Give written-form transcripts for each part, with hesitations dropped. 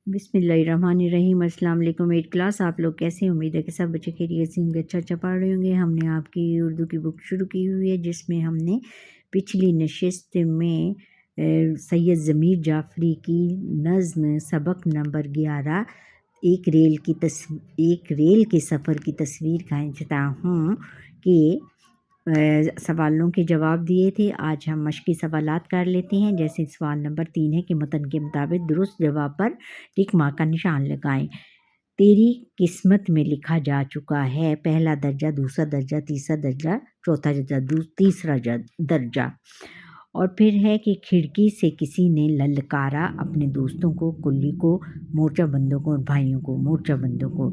बिस्मिल्लाहिर्रहमानिर्रहीम। अस्सलाम वालेकुम। 8 क्लास, आप लोग कैसे हैं? उम्मीद है कि सब बच्चे खैरियत से होंगे, अच्छा पढ़ रहे होंगे। हमने आपकी उर्दू की बुक शुरू की हुई है जिसमें हमने पिछली नशिस्त में सैयद ज़मीर जाफ़री की नज़्म सबक नंबर 11 एक रेल के सफ़र की तस्वीर का इख्तिताम कि सवालों के जवाब दिए थे। आज हम मश्की सवालात कर लेते हैं। जैसे सवाल नंबर 3 है कि मतन के मुताबिक दुरुस्त जवाब पर टिक मार्क का निशान लगाएं। तेरी किस्मत में लिखा जा चुका है पहला दर्जा, दूसरा दर्जा, तीसरा दर्जा, चौथा दर्जा, तीसरा दर्जा। और फिर है कि खिड़की से किसी ने ललकारा अपने दोस्तों को, कुल्ली को, मोर्चाबंदों को और भाइयों को, मोर्चाबंदों को।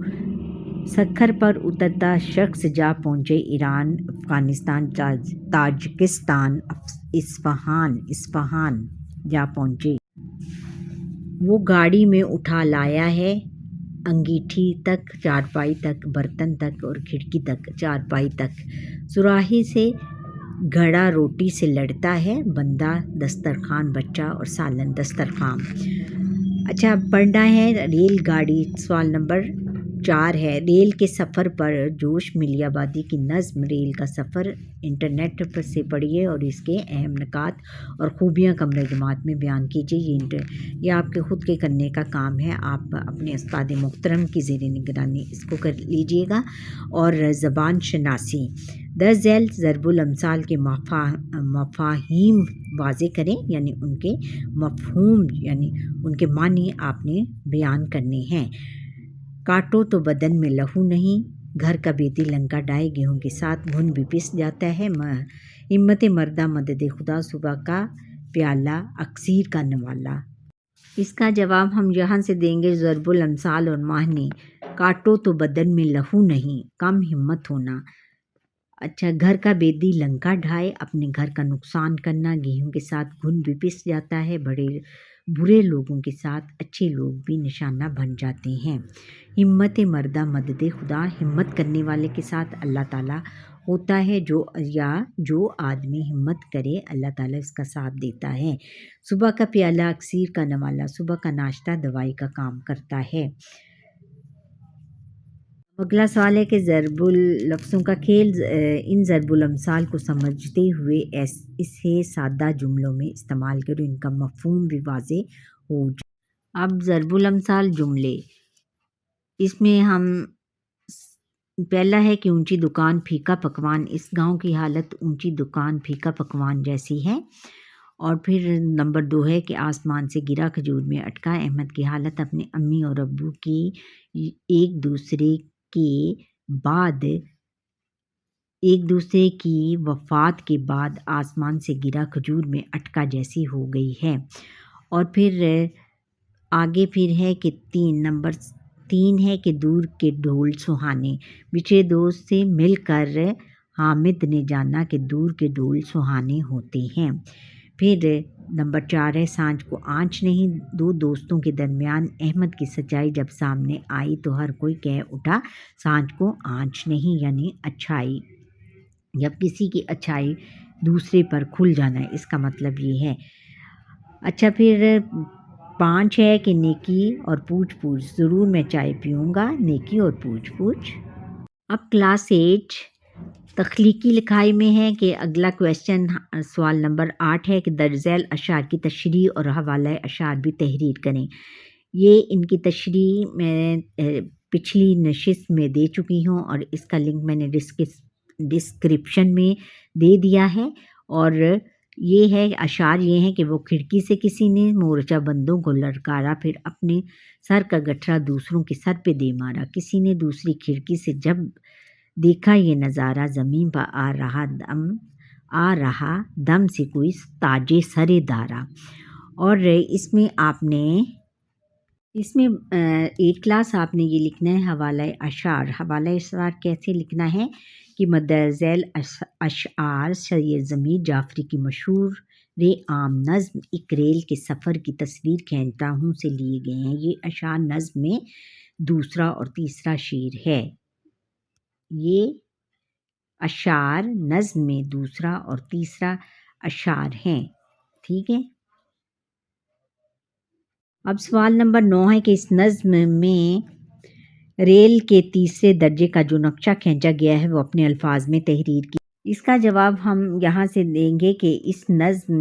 सखर पर उतरता शख्स जा पहुँचे ईरान, अफ़गानिस्तान, ताजिकिस्तान, इस्फ़हान जा पहुँचे। वो गाड़ी में उठा लाया है अंगीठी तक, चारपाई तक, बर्तन तक और खिड़की तक, चारपाई तक। सुराही से घड़ा रोटी से लड़ता है, बंदा दस्तरखान, बच्चा और सालन दस्तरखान। अच्छा, पढ़ना है रेलगाड़ी। सवाल नंबर 4 है रेल के सफ़र पर जोश मिलियाबादी की नज़्म रेल का सफ़र इंटरनेट पर से पढ़िए और इसके अहम निकात और ख़ूबियाँ कमरे जमात में बयान कीजिए। ये आपके ख़ुद के करने का काम है। आप अपने उस्ताद मुहतरम की ज़ेर निगरानी इसको कर लीजिएगा। और ज़बान शनासी दर्ज झैल ज़रबुल अमसाल के मफ़ाहीम वाज़े करें, यानी उनके मफ़हूम यानी उनके मानी आपने बयान करने हैं। काटो तो बदन में लहू नहीं, घर का बेटी लंका डाए गेहूँ के साथ घुन भी पिस जाता है। हिम्मत मर्दा मदद खुदा सुबह का प्याला अक्सीर का नवाला। इसका जवाब हम यहाँ से देंगे ज़रबुल अमसाल और माहनी। काटो तो बदन में लहू नहीं, कम हिम्मत होना। अच्छा, घर का बेदी लंका ढाए, अपने घर का नुकसान करना। गेहूं के साथ घुन भी पिस जाता है। बुरे लोगों के साथ अच्छे लोग भी निशाना बन जाते हैं। हिम्मत मर्दा मदद खुदा, हिम्मत करने वाले के साथ अल्लाह ताला होता है। जो आदमी हिम्मत करे अल्लाह ताला इसका साथ देता है। सुबह का प्याला अक्सीर का नवाला, सुबह का नाश्ता दवाई का काम करता है। अगला सवाल है कि ज़रबुल लफ्ज़ों का खेल। इन ज़रबुल अमसाल को समझते हुए इसे सादा जुमलों में इस्तेमाल करो, इनका मफ़हूम भी वाज़े हो जाए। अब ज़रबुल अमसाल जुमले, इसमें हम पहला है कि ऊंची दुकान फीका पकवान, इस गांव की हालत ऊंची दुकान फीका पकवान जैसी है। और फिर नंबर 2 है कि आसमान से गिरा खजूर में अटका, अहमद की हालत अपने अम्मी और अब्बू की एक दूसरे की वफ़ात के बाद आसमान से गिरा खजूर में अटका जैसी हो गई है। और फिर आगे फिर है कि नंबर 3 है कि दूर के ढोल सुहाने, बिछड़े दोस्त से मिलकर हामिद ने जाना कि दूर के ढोल सुहाने होते हैं। फिर नंबर 4 है सांझ को आँच नहीं, दो दोस्तों के दरमियान अहमद की सच्चाई जब सामने आई तो हर कोई कह उठा सांझ को आँच नहीं, यानी अच्छाई, जब किसी की अच्छाई दूसरे पर खुल जाना है, इसका मतलब ये है। अच्छा, फिर 5 है कि नेकी और पूछ पूछ, ज़रूर मैं चाय पीऊँगा, नेकी और पूछ पूछ। अब क्लास 8 तख्लीकी लिखाई में है कि अगला क्वेश्चन सवाल नंबर 8 है कि दर्ज झैल अशार की तशरीह और हवाला अशार भी तहरीर करें। ये इनकी तशरीह मैं पिछली नशिस्त में दे चुकी हूँ और इसका लिंक मैंने डिस्क्रिप्शन में दे दिया है। और ये है अशार ये हैं कि वो खिड़की से किसी ने मोर्चा बंदों को ललकारा, फिर अपने सर का गठरा दूसरों के सर पे दे मारा। किसी ने दूसरी खिड़की से जब देखा ये नज़ारा, ज़मीन पर आ रहा दम से कोई ताजे सरे दारा। और इसमें 8 क्लास आपने ये लिखना है हवाला अशार। हवाला अशार कैसे लिखना है कि मदरज़ैल अशार सैयद ज़मीर जाफ़री की मशहूर आम नज़्म एक रेल के सफ़र की तस्वीर खींचता हूँ से लिए गए हैं। ये अशार नज़्म में दूसरा और तीसरा शेर है। ये अशार नज़्म में दूसरा और तीसरा अशार हैं, ठीक है। اب سوال نمبر 9 ہے کہ اس نظم میں ریل کے تیسرے درجے کا جو نقشہ کھینچا گیا ہے وہ اپنے الفاظ میں تحریر کی۔ اس کا جواب ہم یہاں سے دیں گے کہ اس نظم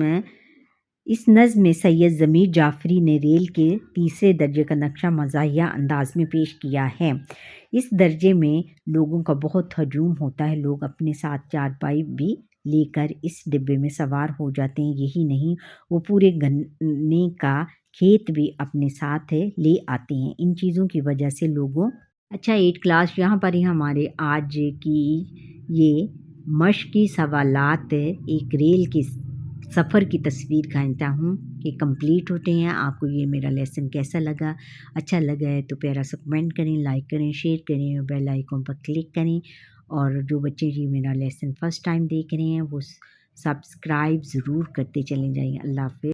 میں سید ضمیر جعفری نے ریل کے تیسرے درجے کا نقشہ مزاحیہ انداز میں پیش کیا ہے۔ اس درجے میں لوگوں کا بہت ہجوم ہوتا ہے، لوگ اپنے ساتھ چارپائی بھی لے کر اس ڈبے میں سوار ہو جاتے ہیں، یہی نہیں وہ پورے گنے کا کھیت بھی اپنے ساتھ لے آتے ہیں۔ ان چیزوں کی وجہ سے لوگوں اچھا 8 کلاس یہاں پر ہی ہمارے آج کی یہ مشقی سوالات ایک ریل کے سفر کی تصویر کھینچتا ہوں کہ کمپلیٹ ہوتے ہیں۔ آپ کو یہ میرا لیسن کیسا لگا؟ اچھا لگا ہے تو پیارا سا کمنٹ کریں، لائک کریں، شیئر کریں اور بیل آئیکن پر کلک کریں، اور جو بچے یہ میرا لیسن فرسٹ ٹائم دیکھ رہے ہیں وہ سبسکرائب ضرور کرتے چلے جائیں۔ اللہ حافظ۔